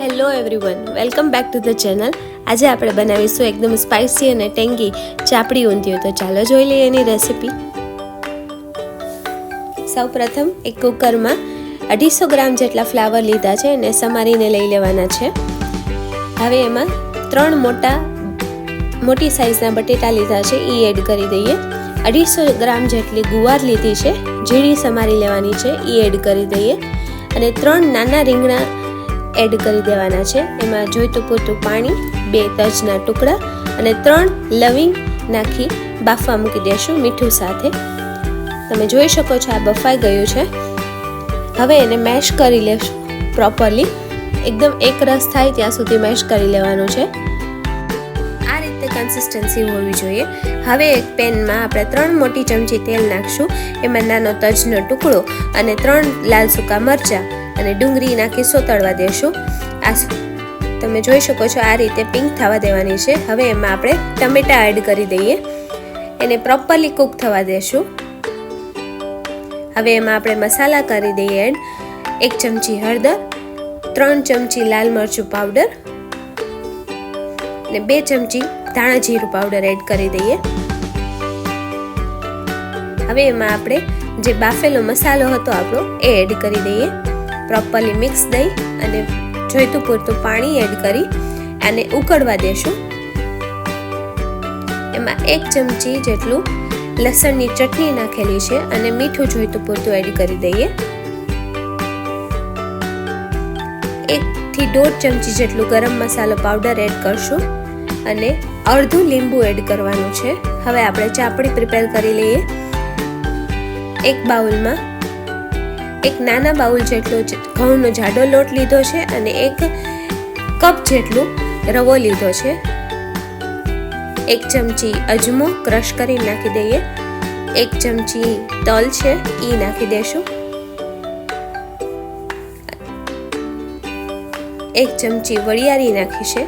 Hello everyone, welcome back to the channel. આજે આપણે બનાવીશું એકદમ સ્પાઇસી અને ટેંગી ચાપડી ઊંધિયું. તો ચાલો જોઈ લઈએ એની રેસીપી. સૌપ્રથમ એક કુકરમાં 250 ગ્રામ જેટલા ફ્લાવર લીધા છે અને સમારીને લઈ લેવાના છે. હવે એમાં 3 મોટી સાઇઝના બટેટા લીધા છે, એ એડ કરી દઈએ. 250 ગ્રામ જેટલી ગુવાર લીધી છે, ઝીણી સમારી લેવાની છે, એ એડ કરી દઈએ. અને 3 નાના રીંગણા એડ કરી દેવાના છે. એમાં જોઈતું પૂરતું પાણી, 2 તજના ટુકડા અને 3 લવિંગ નાખી બાફવા મૂકી દેશું મીઠું સાથે. તમે જોઈ શકો છો આ બફાઈ ગયું છે. હવે એને મેશ કરી લેશું પ્રોપરલી. એકદમ એક રસ થાય ત્યાં સુધી મેશ કરી લેવાનું છે. આ રીતે કન્સિસ્ટન્સી હોવી જોઈએ. હવે એક પેનમાં આપણે 3 મોટી ચમચી તેલ નાખશું. એમાં નાનો તજનો ટુકડો અને 3 લાલ સૂકા મરચાં અને ડુંગળી નાખી સોતળવા દેશું. આ તમે જોઈ શકો છો આ રીતે પિંક થવા દેવાની છે. હવે એમાં આપણે ટમેટા એડ કરી દઈએ. એને પ્રોપરલી કૂક થવા દેશું. હવે એમાં આપણે મસાલા કરી દઈએ એડ. 1 ચમચી હળદર, 3 ચમચી લાલ મરચું પાવડર અને 2 ચમચી ધાણા જીરું પાવડર એડ કરી દઈએ. હવે એમાં આપણે જે બાફેલો મસાલો હતો આપણો એ એડ કરી દઈએ. પ્રોપરલી મિક્સ દઈ અને જોઈતું પૂરતું પાણી એડ કરી આને ઉકળવા દેશું. એમાં 1 ચમચી જેટલું લસણની ચટણી નાખેલી છે અને મીઠું જોઈતું પૂરતું એડ કરી દઈએ. 1 થી 1.5 ચમચી જેટલું ગરમ મસાલો પાવડર એડ કરશું અને અડધું લીંબુ એડ કરવાનું છે. હવે આપણે ચાપડી પ્રિપેર કરી લઈએ. એક બાઉલમાં એક નાના બાઉલ જેટલો ઘઉંનો જાડો લોટ લીધો છે અને 1 કપ જેટલું રવો લીધો છે. 1 ચમચી અજમો ક્રશ કરી નાખી દઈએ. 1 ચમચી તલ છે એ નાખી દેશું. 1 ચમચી વરિયાળી નાખી છે.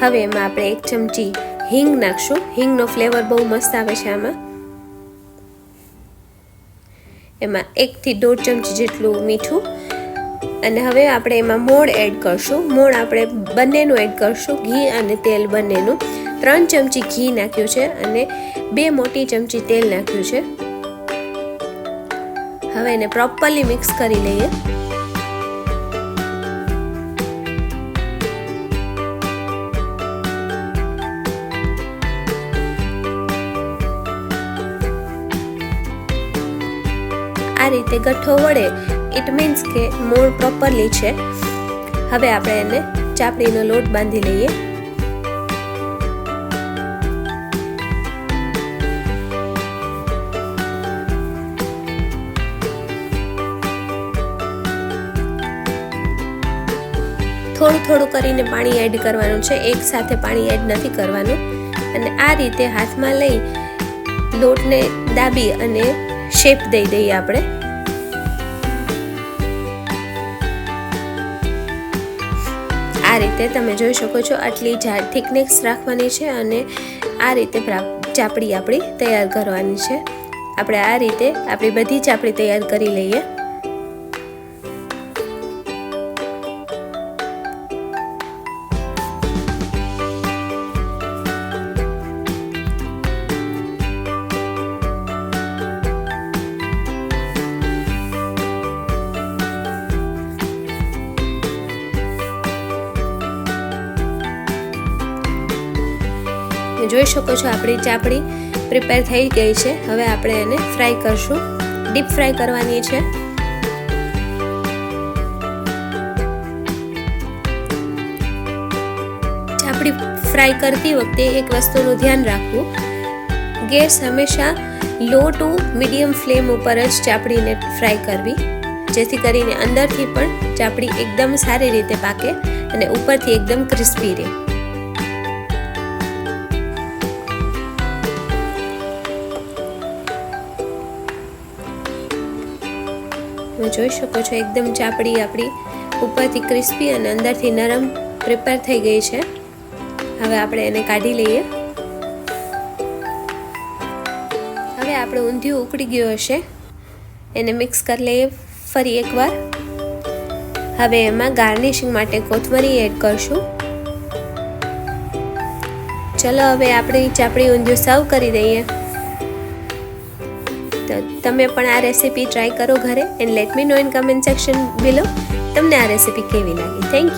હવે એમાં આપણે 1 ચમચી હિંગ નાખશું. હિંગનો ફ્લેવર બહુ મસ્ત આવે છે આમાં. એમાં 1 થી 1.5 ચમચી જેટલું મીઠું અને હવે આપણે એમાં મોણ એડ કરશું. મોણ આપણે બંનેનું એડ કરશું, ઘી અને તેલ બંનેનું. 3 ચમચી ઘી નાખ્યું છે અને 2 મોટી ચમચી તેલ નાખ્યું છે. હવે એને પ્રોપરલી મિક્સ કરી લઈએ. આ રીતે ગઠ્ઠો વળે ઇટ મીન્સ કે મોણ પ્રોપરલી છે. હવે આપણે એને ચાપડીનો લોટ બાંધી લઈએ. થોડું કરીને પાણી એડ કરવાનું છે, એક સાથે પાણી એડ નથી કરવાનું. અને આ રીતે હાથમાં લઈ લોટને દાબી અને શેપ દઈ દઈએ આપણે. આ રીતે તમે જોઈ શકો છો આટલી થિકનેસ રાખવાની છે અને આ રીતે ચાપડી આપણી તૈયાર કરવાની છે. આપણે આ રીતે આપણી બધી ચાપડી તૈયાર કરી લઈએ. જોઈ શકો છો આપણી ચાપડી પ્રિપેર થઈ ગઈ છે. હવે આપણે એને ફ્રાય કરશું. ડીપ ફ્રાય કરવાની છે. ચાપડી ફ્રાય કરતી વખતે એક વસ્તુનું ધ્યાન રાખવું, ગેસ હંમેશા લો ટુ મીડિયમ ફ્લેમ ઉપર જ ચાપડીને ફ્રાય કરવી, જેથી કરીને અંદરથી પણ ચાપડી એકદમ સારી રીતે પાકે અને ઉપરથી એકદમ ક્રિસ્પી રહે. જોઈ શકો છો એકદમ ચાપડી આપણી ઉપરથી ક્રિસ્પી અને અંદરથી નરમ પ્રિપેર થઈ ગઈ છે. હવે આપણે એને કાઢી લઈએ. હવે આપણે ઊંધિયું ઉકળી ગયું હશે એને મિક્સ કરી લઈએ ફરી એકવાર. હવે એમાં ગાર્નિશિંગ માટે કોથમરી એડ કરશું. ચલો હવે આપણી ચાપડી ઊંધિયું સર્વ કરી દઈએ. તો તમે પણ આ રેસીપી ટ્રાય કરો ઘરે and let me know in comment section below તમને આ રેસીપી કેવી લાગી. Thank you.